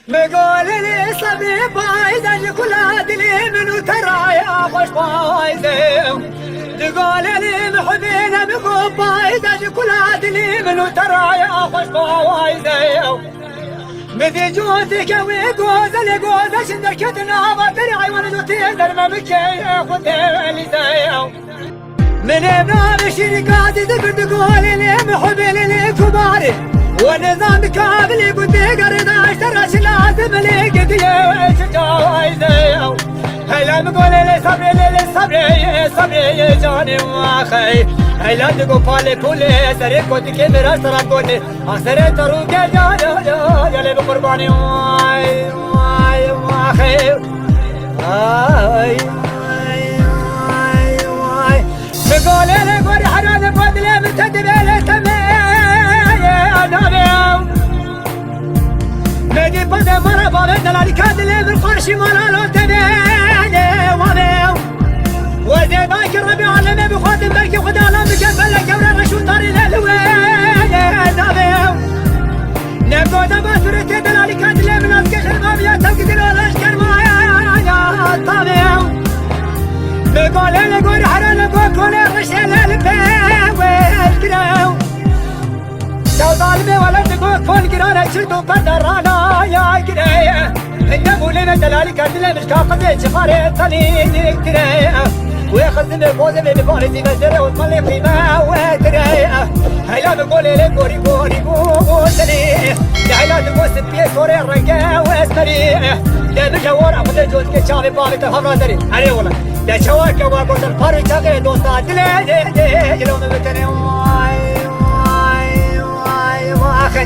بقول لي صبي بايز كل هادلي منو ترى يا خوش بايزم تقول لي محبينا بقول بايز كل هادلي منو ترى يا خوش بايزم مذي جوتك ويقوز اللي قوز شندكتنا بطريعي وانا جوتي درما بكي خدي زيو من ابناء الشركات تقول لي محبين لي كباري ونظام كامل قد قرد اشترى لازم لي قد يشجايزيو هلا بقول لي صبري جاني واخي هلا تقول بالي كل سريك قد كبر اشتركوني اخسرت روك يا لي بقرباني واي واخي بقول لي قولي حرام فضلي متدبل تمام نجي فضل مرة بابي دلالي كادلي بالقرش مرة تبيني واميو وزي باكي ربي علمي بخوتم بركي خدا لهم بكفل كورا رشو طاري للوين ناميو نبقو دبا سرتي دلالي كادلي من اسكش البابية تبقي دلالش كرمايا طاميو بقول لي قولي حرام كل الرشال الباب والقراو لو ظالمي ولا تقول كل قرانا شلتو بدرانا يا قرايا انت بولينا دلالي كاتلي مش كاقضي شخاري طليني قرايا ويخزن الفوز من بارزي بزري وطلي قيمة وقرايا هيلا بقول لي قولي دعيلا تقول سبيه سوري الرقا واسمري ده بجوار اخذ جوز كشافي بابي تفهم دري عليه والله ده شواك وابوس الفرق تغي دوستات لي لو مبتني واي واخي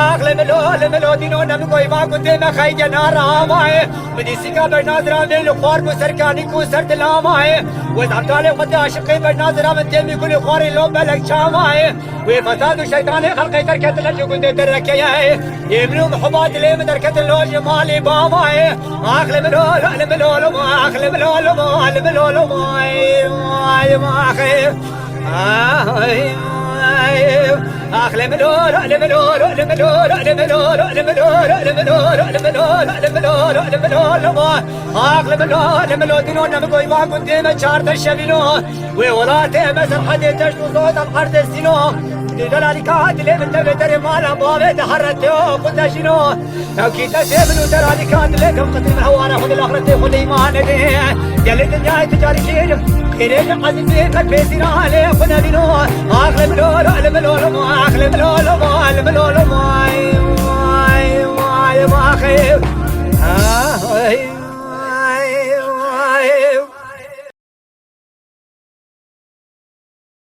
اخلي ملولو اخلي ملولو دينو نمكوي ما كنت ما خيجة نارا ماي بدي سيكا برناظرة من الخوار بسركاني كو سرت لاماي وزعب طالي قد عشقي برناظرة من تيمي كل خواري لو بلك شاماي وفساد الشيطاني خلقي تركت لجو كنت تركياي يبنو محبات لي من تركت اللوج مالي باماي اخلي ملولو ماي اخلي ملولو دينو نمكوي ما كنت مشارت الشبينو وولاتي مسر حدي تشتو صوت القرد السينو دلالي كاتلي من تبتري مالا بابي تحرتو قلت شنو لو كنت سيبنو ترالي كاتلي كم قتل من هوانا خذ الاخرتي خذ ايمان دي قال لي الدنيا تجاري كيرم خيريج قزم فيك البيسينا علي خذ بينو اخلي ملولو